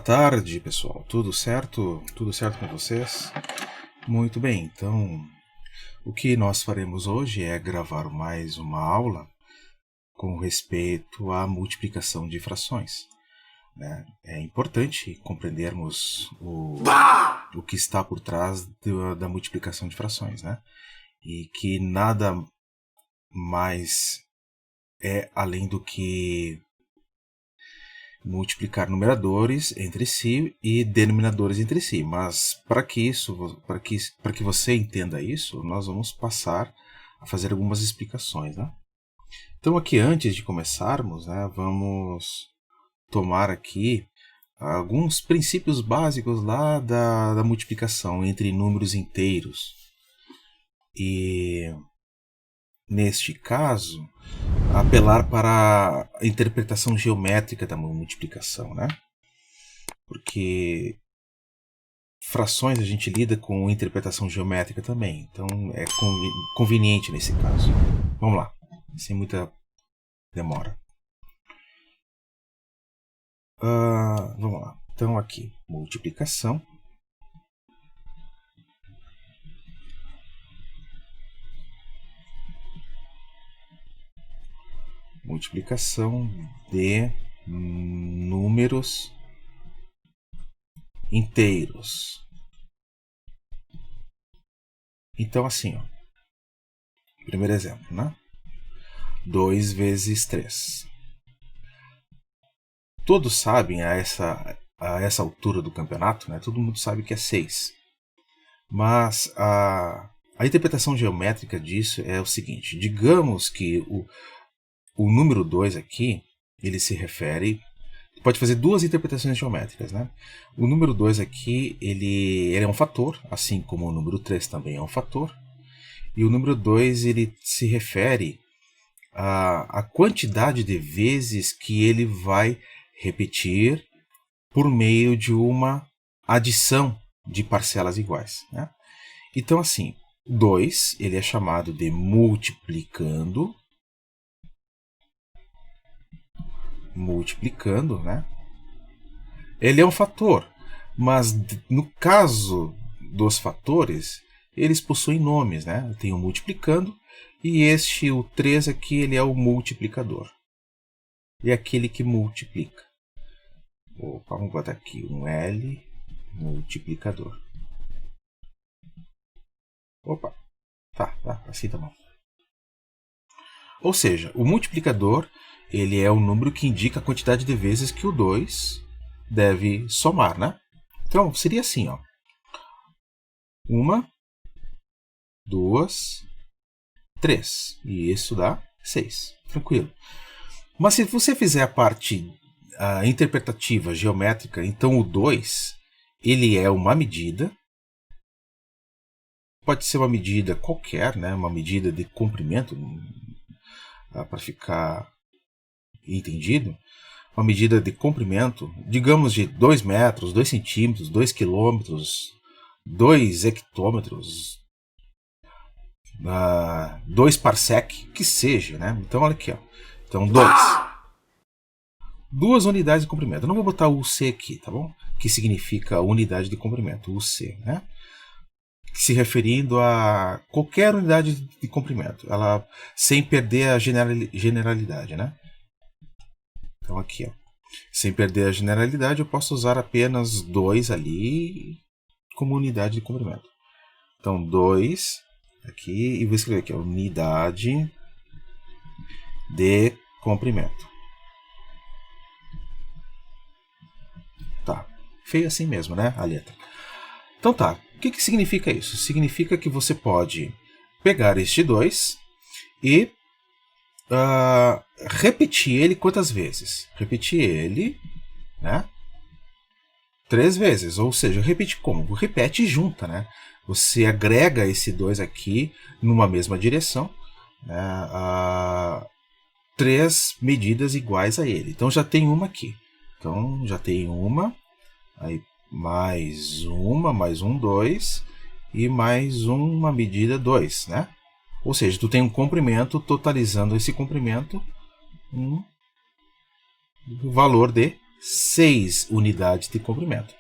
tarde, pessoal. Tudo certo? Tudo certo com vocês? Muito bem, então o que nós faremos hoje é gravar mais uma aula com respeito à multiplicação de frações. É importante compreendermos o que está por trás da multiplicação de frações, né? E que nada mais é além do que multiplicar numeradores entre si e denominadores entre si. Mas para que você entenda isso, nós vamos passar a fazer algumas explicações, né? Então aqui, antes de começarmos, né, vamos tomar aqui alguns princípios básicos lá da multiplicação entre números inteiros. E neste caso, apelar para a interpretação geométrica da multiplicação, né? Porque frações a gente lida com interpretação geométrica também, então é conveniente nesse caso. Vamos lá, sem muita demora. Vamos lá, então aqui, multiplicação. Multiplicação de números inteiros. Então assim, ó, primeiro exemplo, né? 2 vezes 3. Todos sabem a essa altura do campeonato, né? Todo mundo sabe que é 6. Mas a interpretação geométrica disso é o seguinte: digamos que o número 2 aqui, ele se refere... Pode fazer duas interpretações geométricas, né? O número 2 aqui, ele é um fator, assim como o número 3 também é um fator. E o número 2, ele se refere à quantidade de vezes que ele vai repetir por meio de uma adição de parcelas iguais, né? Então, assim, 2, ele é chamado de multiplicando, né? Ele é um fator, mas no caso dos fatores, eles possuem nomes, né? Tem o multiplicando e o 3 aqui, ele é o multiplicador. É aquele que multiplica. Opa, vamos botar aqui um L multiplicador. Opa, tá, assim tá bom. Ou seja, o multiplicador, ele é o número que indica a quantidade de vezes que o 2 deve somar, né? Então, seria assim, ó. 1, 2, 3. E isso dá 6. Tranquilo. Mas se você fizer a parte interpretativa, geométrica, então o 2, ele é uma medida. Pode ser uma medida qualquer, né? Uma medida de comprimento, para ficar entendido, uma medida de comprimento, digamos de 2 metros, 2 centímetros, 2 quilômetros, 2 hectômetros, 2 parsec, que seja, né? Então, olha aqui, ó. Então, 2 unidades de comprimento. Eu não vou botar o UC aqui, tá bom? Que significa unidade de comprimento, UC, né? Se referindo a qualquer unidade de comprimento, ela sem perder a generalidade, né? Então aqui, ó, sem perder a generalidade, eu posso usar apenas 2 ali como unidade de comprimento. Então 2 aqui, e vou escrever aqui, ó, unidade de comprimento. Tá, feio assim mesmo, né, a letra. Então tá, o que significa isso? Significa que você pode pegar este 2 e repetir ele quantas vezes? Repetir ele, né? 3 vezes, ou seja, repete como? Repete e junta, né? Você agrega esse 2 aqui numa mesma direção, né? 3 medidas iguais a ele. Então já tem uma aqui. Então já tem uma, aí mais um 2 e mais uma medida 2, né? Ou seja, tu tem um comprimento, totalizando esse comprimento, um valor de 6 unidades de comprimento.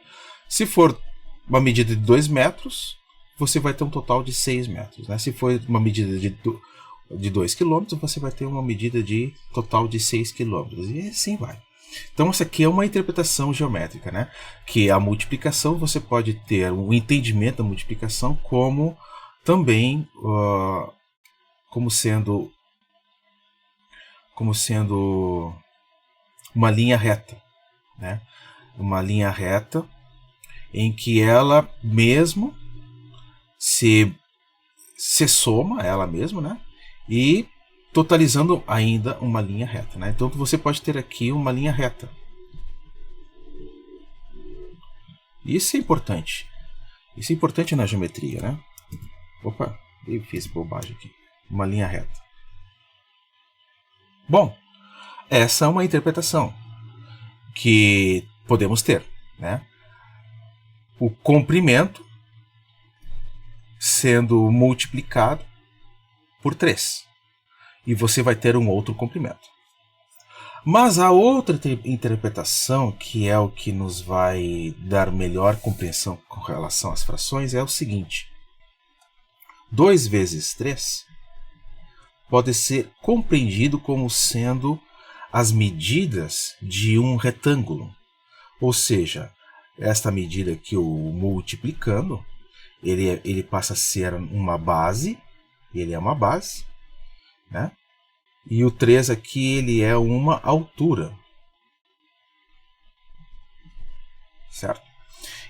Se for uma medida de 2 metros, você vai ter um total de 6 metros. Né? Se for uma medida de 2 quilômetros, você vai ter uma medida de total de 6 quilômetros. E assim vai. Então, essa aqui é uma interpretação geométrica, né? Que a multiplicação, você pode ter um entendimento da multiplicação como também como sendo uma linha reta, né? Uma linha reta em que ela mesmo se soma ela mesma, né? E totalizando ainda uma linha reta, né? Então você pode ter aqui uma linha reta. Isso é importante. Isso é importante na geometria, né? Opa, eu fiz bobagem aqui. Uma linha reta. Bom, essa é uma interpretação que podemos ter, né? O comprimento sendo multiplicado por 3. E você vai ter um outro comprimento. Mas a outra interpretação, que é o que nos vai dar melhor compreensão com relação às frações, é o seguinte. 2 vezes 3 pode ser compreendido como sendo as medidas de um retângulo. Ou seja, esta medida que eu multiplicando, ele passa a ser uma base, ele é uma base, né? E o 3 aqui, ele é uma altura. Certo?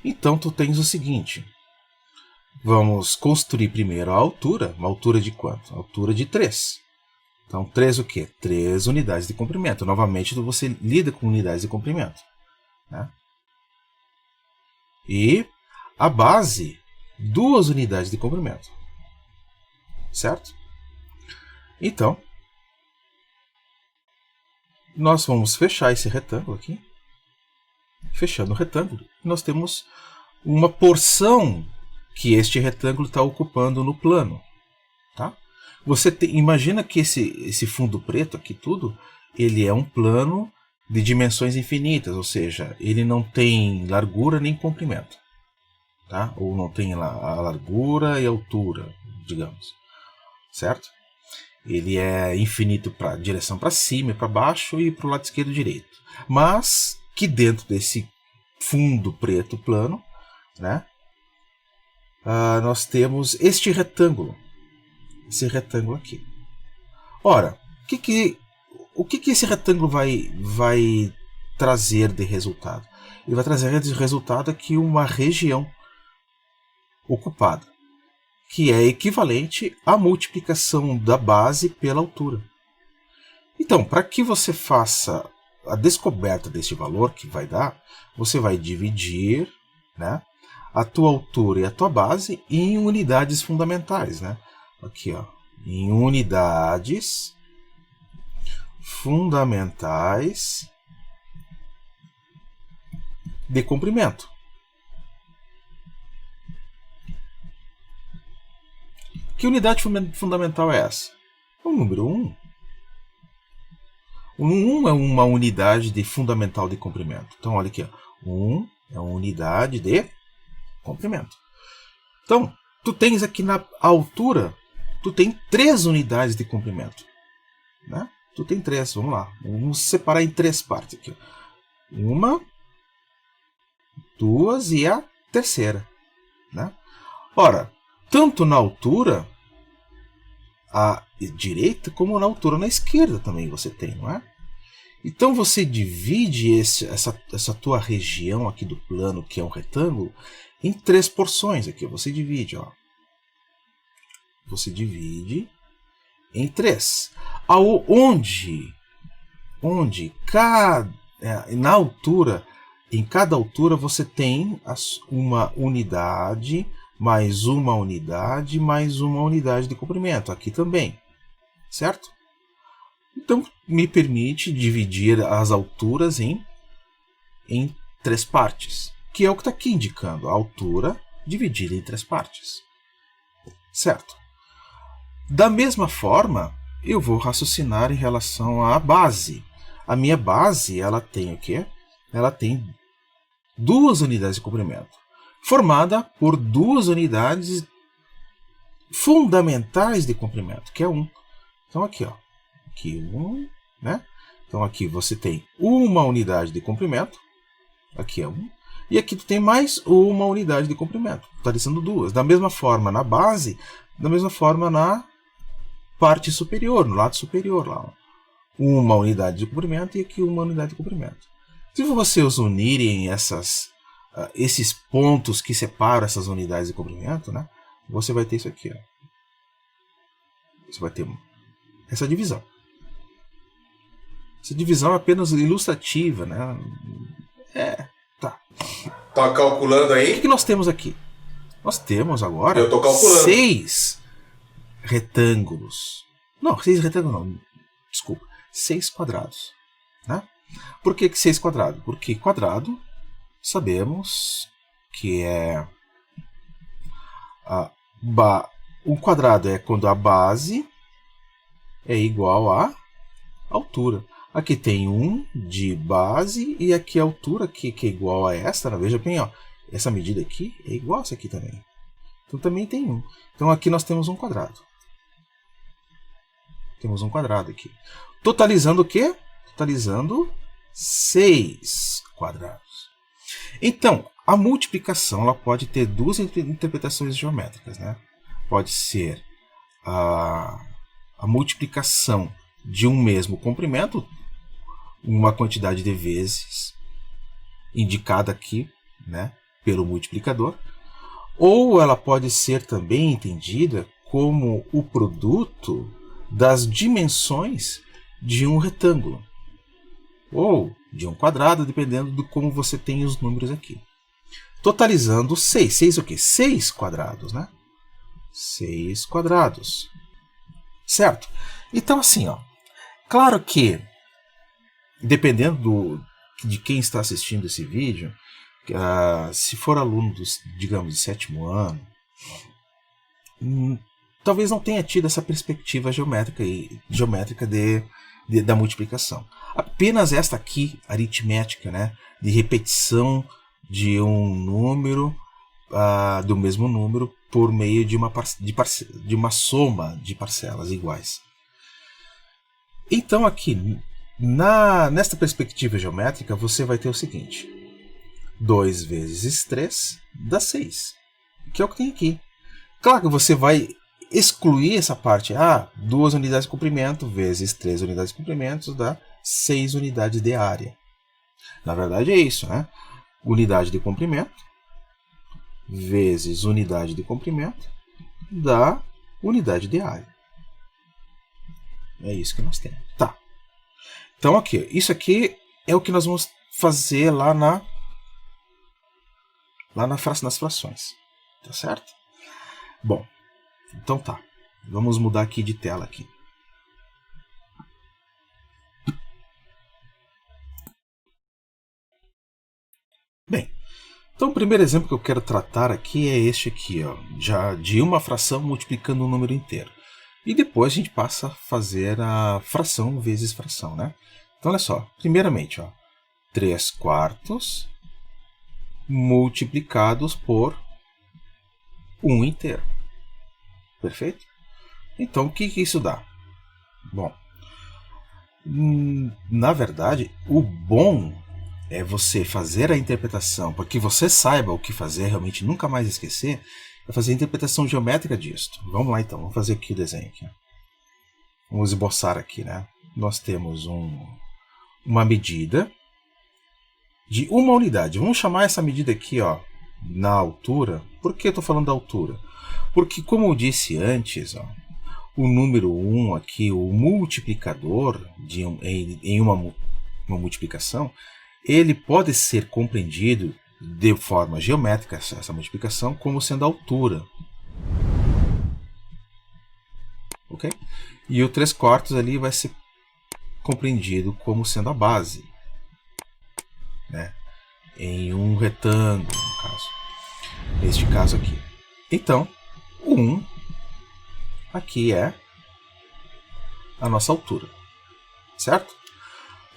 Então, tu tens o seguinte. Vamos construir primeiro a altura. Uma altura de quanto? Altura de 3. Então, 3 o quê? 3 unidades de comprimento. Novamente, você lida com unidades de comprimento. Né? E a base, 2 unidades de comprimento. Certo? Então, nós vamos fechar esse retângulo aqui. Fechando o retângulo, nós temos uma porção que este retângulo está ocupando no plano. Tá? Você imagina que esse fundo preto aqui tudo, ele é um plano de dimensões infinitas, ou seja, ele não tem largura nem comprimento. Tá? Ou não tem a largura e altura, digamos. Certo? Ele é infinito para direção para cima e para baixo e para o lado esquerdo e direito. Mas que dentro desse fundo preto plano, né, nós temos este retângulo. Esse retângulo aqui. Ora, o que esse retângulo vai trazer de resultado? Ele vai trazer de resultado aqui uma região ocupada, que é equivalente à multiplicação da base pela altura. Então, para que você faça a descoberta deste valor que vai dar, você vai dividir, né, a tua altura e a tua base em unidades fundamentais. Né? Aqui, ó, em unidades fundamentais de comprimento. Que unidade fundamental é essa? O número 1. O 1 é uma unidade de fundamental de comprimento. Então, olha aqui. Ó. 1 é uma unidade de comprimento. Então, tu tens aqui na altura, tu tem 3 unidades de comprimento. Né? Tu tem 3, vamos lá. Vamos separar em 3 partes aqui. 1, 2 e a terceira. Né? Ora, tanto na altura à direita como na altura na esquerda também você tem, não é? Então você divide essa tua região aqui do plano, que é um retângulo, em 3 porções aqui. Você divide, ó. Você divide em 3. Na altura, em cada altura você tem uma unidade mais uma unidade, mais uma unidade de comprimento. Aqui também. Certo? Então, me permite dividir as alturas em 3 partes. Que é o que está aqui indicando. A altura dividida em 3 partes. Certo? Da mesma forma, eu vou raciocinar em relação à base. A minha base, ela tem o quê? ela tem 2 unidades de comprimento, formada por 2 unidades fundamentais de comprimento, que é 1. Então aqui, ó, aqui 1, né? Então aqui você tem uma unidade de comprimento, aqui é 1, e aqui tu tem mais uma unidade de comprimento, totalizando 2. Da mesma forma na base, da mesma forma na parte superior, no lado superior lá, uma unidade de comprimento e aqui uma unidade de comprimento. Se vocês unirem esses pontos que separam essas unidades de comprimento, né, você vai ter isso aqui. Ó. Você vai ter essa divisão. Essa divisão é apenas ilustrativa, né? Tá. Tá calculando aí? O que nós temos aqui? Nós temos agora Eu tô calculando. 6 retângulos. Não, 6 retângulos não. Desculpa. 6 quadrados. Né? Por que 6 quadrados? Porque quadrado, sabemos que é... Um quadrado é quando a base é igual à altura. Aqui tem 1 de base e aqui a altura que é igual a esta. Veja bem, ó, essa medida aqui é igual a essa aqui também. Então também tem 1. Então aqui nós temos um quadrado. Temos um quadrado aqui. Totalizando o quê? Totalizando 6 quadrados. Então, a multiplicação ela pode ter 2 interpretações geométricas. Né? Pode ser a multiplicação de um mesmo comprimento, uma quantidade de vezes indicada aqui, né, pelo multiplicador, ou ela pode ser também entendida como o produto das dimensões de um retângulo ou de um quadrado, dependendo de como você tem os números aqui. Totalizando 6. 6 o quê? 6 quadrados, né? 6 quadrados. Certo? Então, assim, ó. Claro que, dependendo de quem está assistindo esse vídeo, se for aluno, digamos, de 7º ano, talvez não tenha tido essa perspectiva geométrica da multiplicação. Apenas esta aqui, aritmética, né, de repetição de um número, do mesmo número, por meio de uma soma de parcelas iguais. Então aqui, nesta perspectiva geométrica, você vai ter o seguinte: 2 vezes 3 dá 6, que é o que tem aqui. Claro que você vai excluir essa parte, 2 unidades de comprimento vezes 3 unidades de comprimento dá 6 unidades de área. Na verdade é isso, né? Unidade de comprimento vezes unidade de comprimento dá unidade de área. É isso que nós temos. Tá. Então aqui, isso aqui é o que nós vamos fazer lá nas frações. Tá certo? Bom, então tá. Vamos mudar aqui de tela aqui. Bem, então o primeiro exemplo que eu quero tratar aqui é este aqui, ó, já de uma fração multiplicando um número inteiro. E depois a gente passa a fazer a fração vezes fração, né? Então olha só, primeiramente, ó, 3 quartos multiplicados por 1 inteiro. Perfeito? Então o que isso dá? Bom, na verdade, o bom é você fazer a interpretação, para que você saiba o que fazer, realmente nunca mais esquecer, é fazer a interpretação geométrica disto. Vamos lá então, vamos fazer aqui o desenho. Aqui. Vamos esboçar aqui, né? Nós temos uma medida de uma unidade. Vamos chamar essa medida aqui, ó, na altura. Por que eu estou falando da altura? Porque, como eu disse antes, ó, o número 1 aqui, o multiplicador em uma multiplicação, ele pode ser compreendido de forma geométrica, essa multiplicação, como sendo a altura. Ok? E o 3 quartos ali vai ser compreendido como sendo a base, né? Em um retângulo, no caso. Neste caso aqui. Então, 1 aqui é a nossa altura. Certo?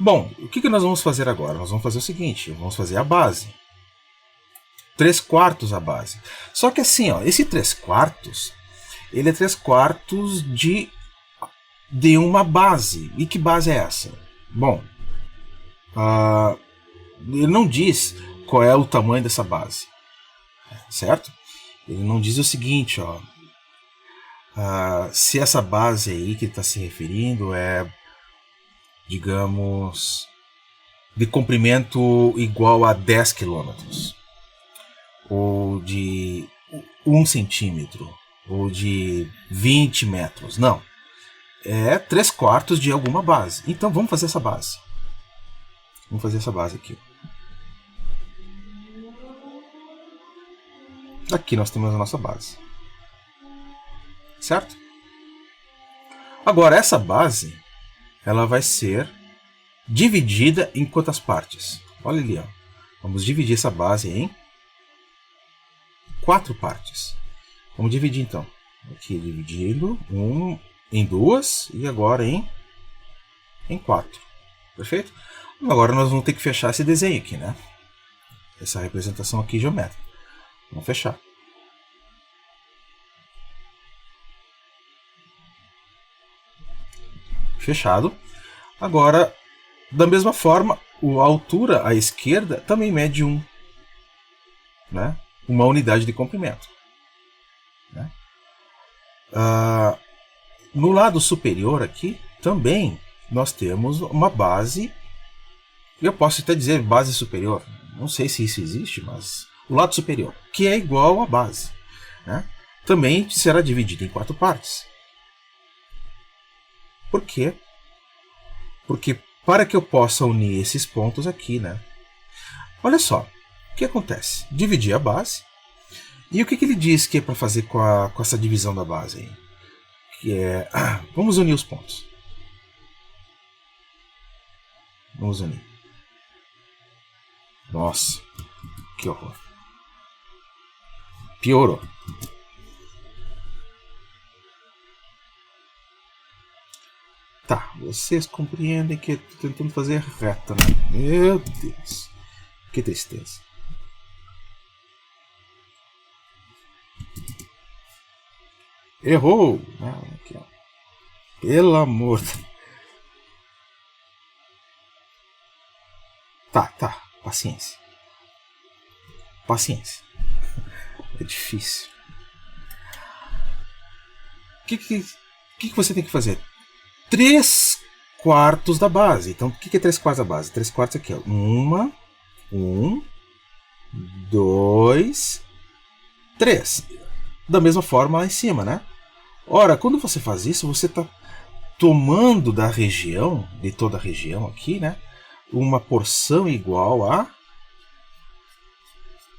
Bom, o que nós vamos fazer agora? Nós vamos fazer o seguinte, vamos fazer a base. 3/4 a base. Só que assim, ó, esse 3/4, ele é 3/4 de uma base. E que base é essa? Bom, ele não diz qual é o tamanho dessa base, certo? Ele não diz o seguinte, ó, se essa base aí que ele está se referindo é, digamos, de comprimento igual a 10 quilômetros, ou de 1 centímetro, ou de 20 metros. Não. É 3/4 de alguma base. Então vamos fazer essa base. Vamos fazer essa base aqui. Aqui nós temos a nossa base. Certo? Agora, essa base, ela vai ser dividida em quantas partes? Olha ali, ó. Vamos dividir essa base em 4 partes. Vamos dividir então. Aqui dividindo em 2 e agora em 4. Perfeito? Agora nós vamos ter que fechar esse desenho aqui, né? Essa representação aqui geométrica. Vamos fechar. Fechado. Agora, da mesma forma, a altura à esquerda também mede 1, né? Uma unidade de comprimento. Né? No lado superior aqui, também nós temos uma base. Eu posso até dizer base superior. Não sei se isso existe, mas o lado superior, que é igual à base, né? Também será dividido em 4 partes. Por quê? Porque para que eu possa unir esses pontos aqui, né? Olha só, o que acontece? Dividir a base. E o que ele diz que é para fazer com essa divisão da base aí? Que é, vamos unir os pontos. Vamos unir. Nossa, que horror. Piorou. Tá, vocês compreendem que eu tô tentando fazer reta, né? Meu Deus, que tristeza. Errou! Aqui, ó. Pelo amor. Tá, paciência. Paciência. É difícil. O que você tem que fazer? 3/4 da base. Então, o que é 3/4 da base? 3/4 aqui, ó. 1, 2, 3. Da mesma forma lá em cima, né? Ora, quando você faz isso, você está tomando da região, de toda a região aqui, né? Uma porção igual a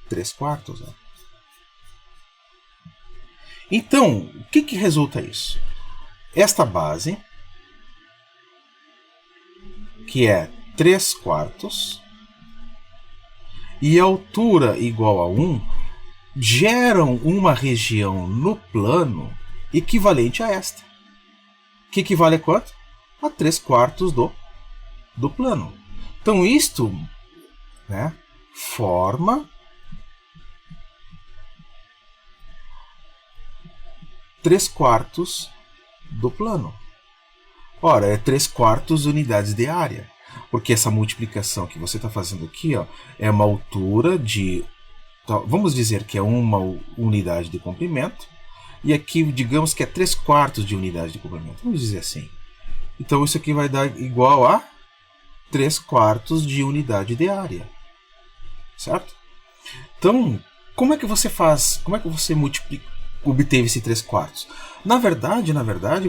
3/4. Né? Então, o que resulta isso? Esta base, que é 3/4, e a altura igual a 1, geram uma região no plano equivalente a esta. Que equivale a quanto? A 3/4 do plano. Então isto, né, forma 3/4 do plano. Ora, é 3/4 unidades de área. Porque essa multiplicação que você está fazendo aqui, ó, é uma altura de... Vamos dizer que é uma unidade de comprimento. E aqui, digamos que é 3/4 de unidade de comprimento. Vamos dizer assim. Então, isso aqui vai dar igual a 3/4 de unidade de área. Certo? Então, como é que você faz? Como é que você obteve esse 3/4? Na verdade,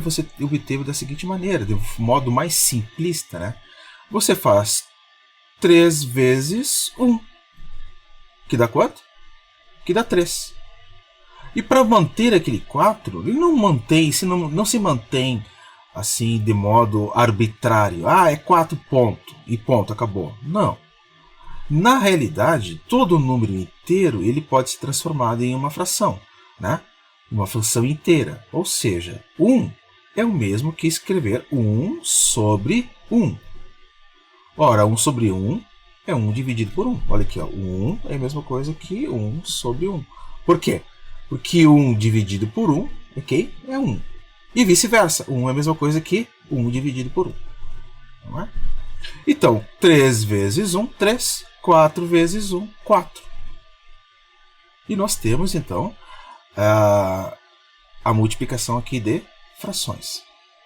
você obteve da seguinte maneira, de modo mais simplista, né? Você faz 3 vezes 1. Que dá quanto? Que dá 3. E para manter aquele 4, ele não se mantém assim de modo arbitrário. É 4 ponto e ponto, acabou. Não. Na realidade, todo número inteiro ele pode ser transformado em uma fração, né? Uma fração inteira. Ou seja, 1 é o mesmo que escrever 1 sobre 1. Ora, 1 sobre 1 é 1 dividido por 1. Olha aqui, ó, 1 é a mesma coisa que 1 sobre 1. Por quê? Porque 1 dividido por 1, ok, é 1. E vice-versa, 1 é a mesma coisa que 1 dividido por 1. Não é? Então, 3 vezes 1, 3. 4 vezes 1, 4. E nós temos, então, a multiplicação aqui de frações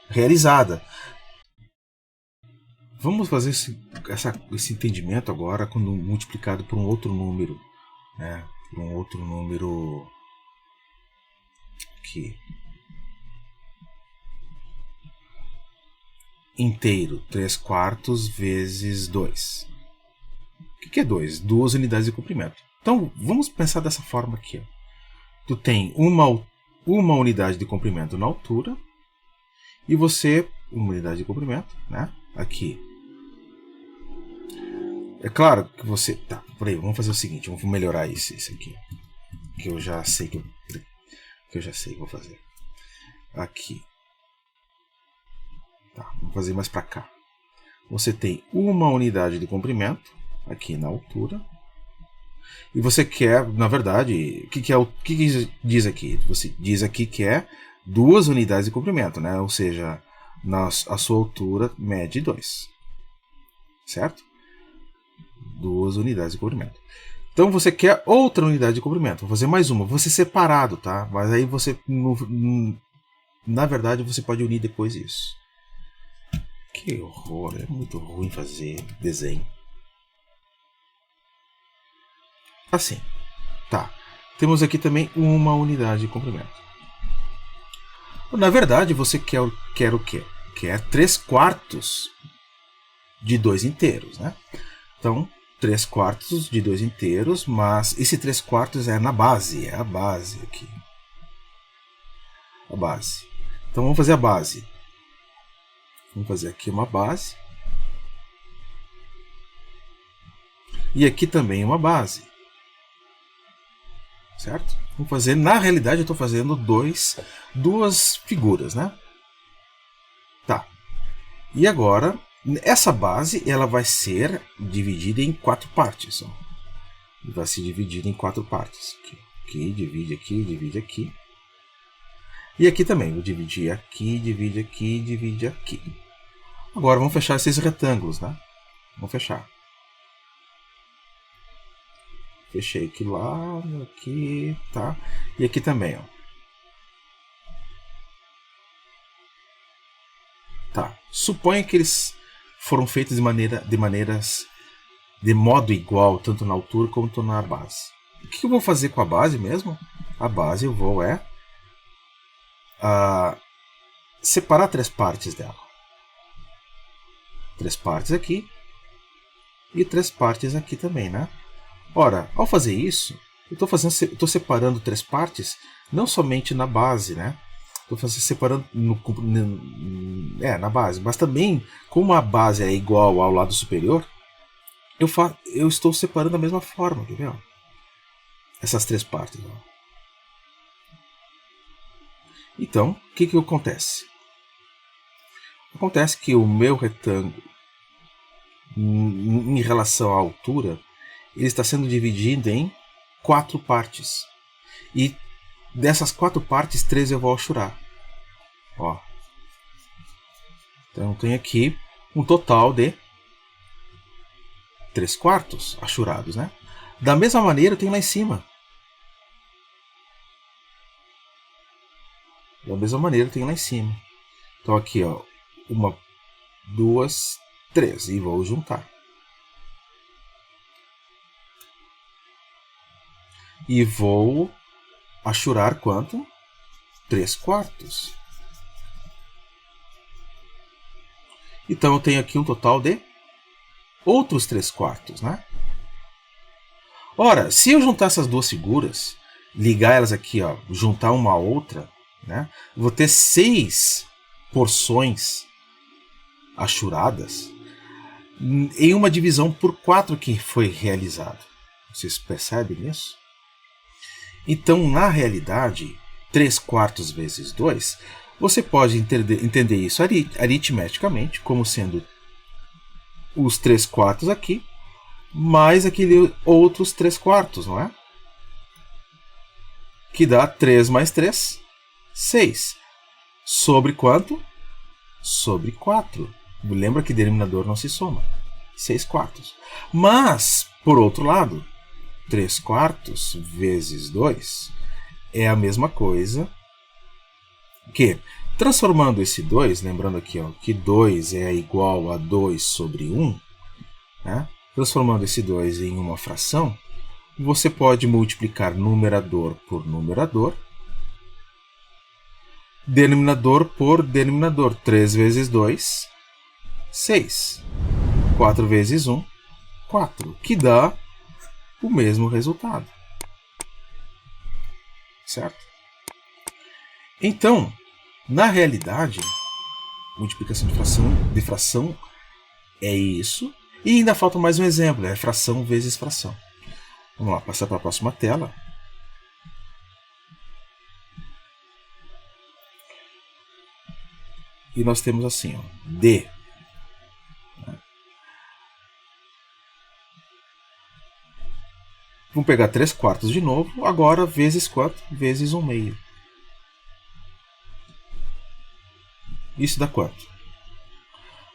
realizada. Vamos fazer esse entendimento agora quando multiplicado por um outro número. Né? Por um outro número aqui. Inteiro. 3/4 vezes 2. O que é 2? 2 unidades de comprimento. Então, vamos pensar dessa forma aqui. Ó. Tu tem uma unidade de comprimento na altura e você, uma unidade de comprimento, né? Aqui. É claro que você... Tá, peraí, vamos fazer o seguinte, vamos melhorar isso aqui. Que eu já sei que eu já sei que vou fazer. Aqui. Tá, vamos fazer mais para cá. Você tem uma unidade de comprimento aqui na altura. E você quer, na verdade, o que diz aqui? Você diz aqui que é 2 unidades de comprimento, né? Ou seja, a sua altura mede 2. Certo? 2 unidades de comprimento. Então você quer outra unidade de comprimento. Vou fazer mais uma. Vou ser separado, tá? Mas aí você, na verdade, você pode unir depois isso. Que horror, é muito ruim fazer desenho. Assim, tá. Temos aqui também uma unidade de comprimento. Na verdade, você quer o quê? Quer 3/4 de 2 inteiros, né? Então, 3/4 de 2 inteiros, mas esse 3/4 é na base, é a base aqui. A base. Então, vamos fazer a base. Vamos fazer aqui uma base. E aqui também uma base. Certo? Vamos fazer, na realidade eu estou fazendo duas figuras, né? Tá. E agora, essa base ela vai ser dividida em 4 partes. Ó. Vai ser dividida em 4 partes. Aqui, divide aqui, divide aqui. E aqui também, vou dividir aqui, divide aqui, divide aqui. Agora vamos fechar esses retângulos, né? Vamos fechar. Fechei aqui lá, aqui, tá? E aqui também, ó. Tá. Suponha que eles foram feitos de modo igual, tanto na altura quanto na base. O que eu vou fazer com a base mesmo? A base eu vou separar 3 partes dela. 3 partes aqui e 3 partes aqui também, né? Ora, ao fazer isso, eu estou separando 3 partes, não somente na base, né? Estou separando na base, mas também, como a base é igual ao lado superior, eu estou separando da mesma forma, quer ver? Essas 3 partes. Ó. Então, o que acontece? Acontece que o meu retângulo, em relação à altura, ele está sendo dividido em 4 partes. E dessas 4 partes, 3 eu vou achurar. Ó. Então eu tenho aqui um total de 3/4 achurados, né? Da mesma maneira eu tenho lá em cima. Da mesma maneira eu tenho lá em cima. Então aqui, ó, 1, 2, 3 e vou juntar. E vou achurar quanto? 3/4. Então eu tenho aqui um total de outros 3/4, né? Ora, se eu juntar essas duas figuras, ligar elas aqui, ó, juntar uma a outra, né? Eu vou ter 6 porções achuradas em uma divisão por 4 que foi realizado. Vocês percebem isso? Então, na realidade, 3/4 vezes 2, você pode entender isso aritmeticamente como sendo os 3/4 aqui, mais aquele outros 3/4, não é? Que dá 3 mais 3, 6. Sobre quanto? Sobre 4. Lembra que denominador não se soma. 6/4. Mas, por outro lado, 3/4 vezes 2 é a mesma coisa que, transformando esse 2, lembrando aqui ó, que 2 é igual a 2 sobre 1, né? Transformando esse 2 em uma fração, você pode multiplicar numerador por numerador, denominador por denominador. 3 vezes 2, 6. 4 vezes 1, 4. Que dá o mesmo resultado. Certo? Então, na realidade, multiplicação de fração é isso. E ainda falta mais um exemplo, é fração vezes fração. Vamos lá, passar para a próxima tela. E nós temos assim, ó, D. Vamos pegar 3/4 de novo, agora vezes quanto? Vezes 1/2. Isso dá quanto?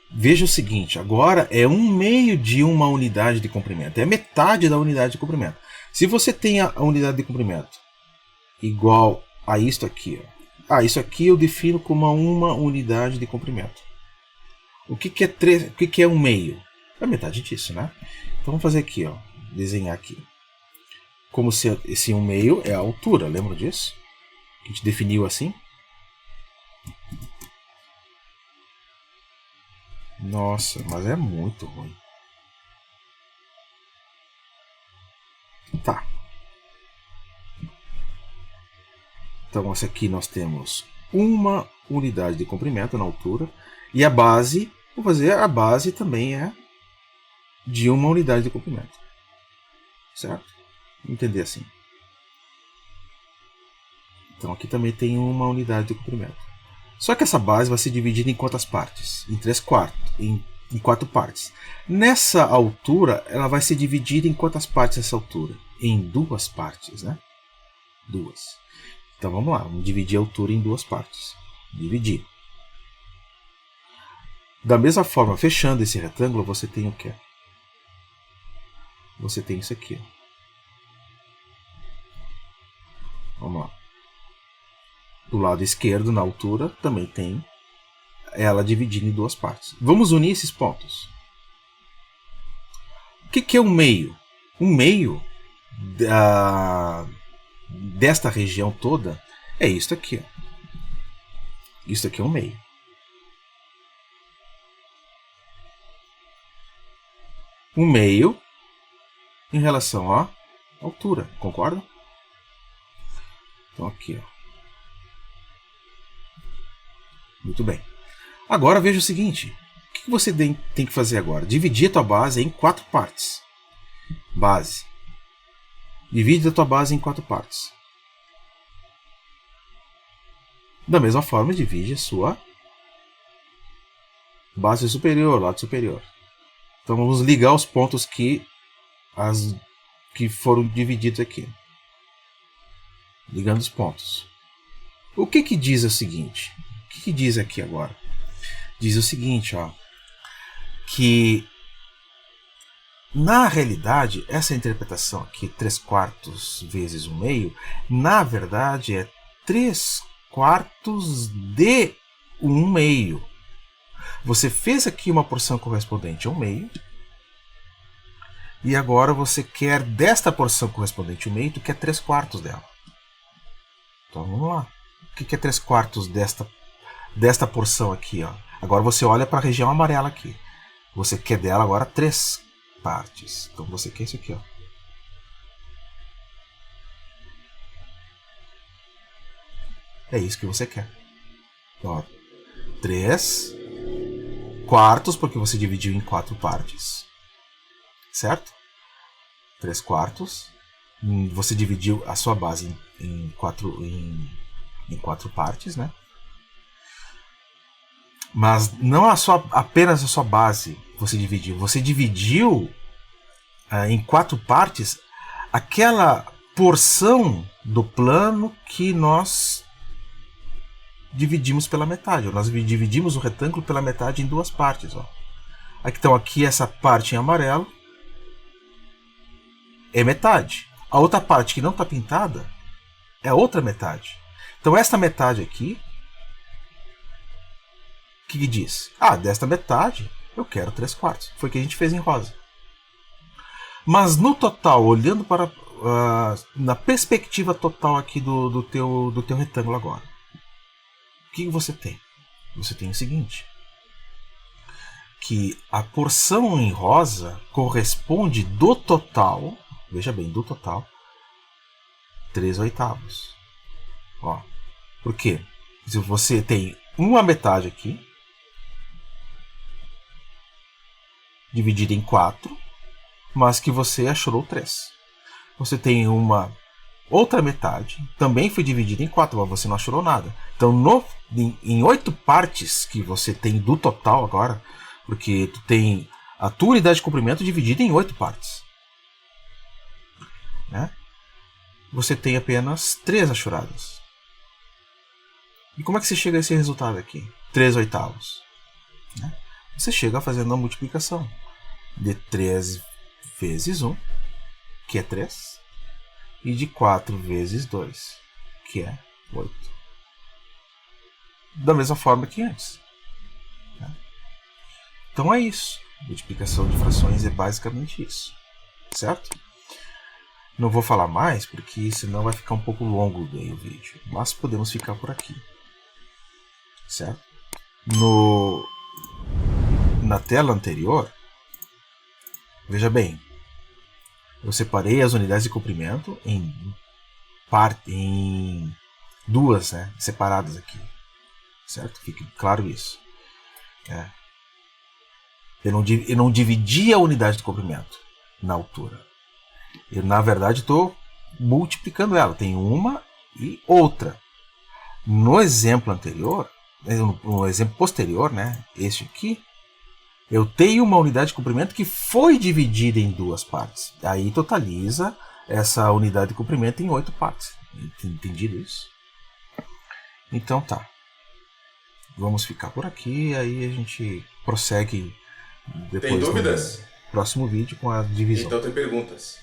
Veja o seguinte, agora é 1/2 de uma unidade de comprimento, é metade da unidade de comprimento. Se você tem a unidade de comprimento igual a isto aqui, ó. Isso aqui eu defino como uma unidade de comprimento. O que é 1/2? É a metade disso, né? Então vamos fazer aqui, ó, desenhar aqui. Como se esse 1/2 é a altura, lembra disso? Que a gente definiu assim. Nossa, mas é muito ruim. Tá. Então, essa aqui nós temos uma unidade de comprimento na altura. E a base, vou fazer a base também é de uma unidade de comprimento. Certo? Vou entender assim. Então, aqui também tem uma unidade de comprimento. Só que essa base vai ser dividida em quantas partes? Em 3/4, em 4 partes. Nessa altura, ela vai ser dividida em quantas partes essa altura? Em 2 partes, né? 2. Então vamos lá, vamos dividir a altura em 2 partes. Dividir. Da mesma forma, fechando esse retângulo, você tem o quê? Você tem isso aqui. Vamos lá. Do lado esquerdo, na altura, também tem ela dividida em 2 partes. Vamos unir esses pontos. O que é 1/2? 1/2 desta região toda é isso aqui. Ó. Isso aqui é 1/2. Um meio em relação à altura, concorda? Então aqui, ó. Muito bem. Agora veja o seguinte. O que você tem que fazer agora? Dividir a tua base em 4 partes. Base. Divide a tua base em 4 partes. Da mesma forma, divide a sua base superior, lado superior. Então vamos ligar os pontos que foram divididos aqui. Ligando os pontos. O que diz o seguinte? O que diz aqui agora? Diz o seguinte, ó, que na realidade essa interpretação aqui, 3/4 vezes 1/2, na verdade é 3/4 de 1/2. Você fez aqui uma porção correspondente a 1/2 e agora você quer desta porção correspondente a 1/2, tu quer 3/4 dela. Então vamos lá. O que é 3/4 desta porção aqui? Ó? Agora você olha para a região amarela aqui. Você quer dela agora 3 partes. Então você quer isso aqui. Ó. É isso que você quer. Então, 3/4, porque você dividiu em 4 partes. Certo? 3/4. Você dividiu a sua base em 4 partes, né? Mas não apenas a sua base você dividiu? Você dividiu em 4 partes aquela porção do plano que nós dividimos pela metade. Nós dividimos o retângulo pela metade em 2 partes. Ó. Então aqui essa parte em amarelo é metade. A outra parte que não está pintada é a outra metade. Então esta metade aqui, o que diz? Desta metade eu quero 3/4. Foi o que a gente fez em rosa. Mas no total, olhando para na perspectiva total aqui do teu retângulo agora, o que você tem? Você tem o seguinte, que a porção em rosa corresponde do total, veja bem, do total, 3/8. Ó, por quê? Se você tem uma metade aqui, dividida em 4, mas que você achou 3. Você tem uma outra metade, também foi dividida em 4, mas você não achou nada. Então, em 8 partes que você tem do total agora, porque tu tem a tua unidade de comprimento dividida em 8 partes, né? Você tem apenas 3 achuradas. E como é que você chega a esse resultado aqui? 3/8. Né? Você chega fazendo a multiplicação de 3 vezes 1, que é 3, e de 4 vezes 2, que é 8. Da mesma forma que antes. Né? Então é isso. Multiplicação de frações é basicamente isso. Certo? Não vou falar mais, porque senão vai ficar um pouco longo o vídeo. Mas podemos ficar por aqui. Certo? Na tela anterior, veja bem, eu separei as unidades de comprimento em 2, né, separadas aqui. Certo? Fique claro isso. Eu não dividi a unidade de comprimento na altura. Eu, na verdade, estou multiplicando ela. Tem uma e outra. No exemplo anterior, no exemplo posterior, né, este aqui, eu tenho uma unidade de comprimento que foi dividida em 2 partes. Aí totaliza essa unidade de comprimento em 8 partes. Entendido isso? Então tá. Vamos ficar por aqui, aí a gente prossegue depois. Tem dúvidas? No próximo vídeo com a divisão. Então tem perguntas.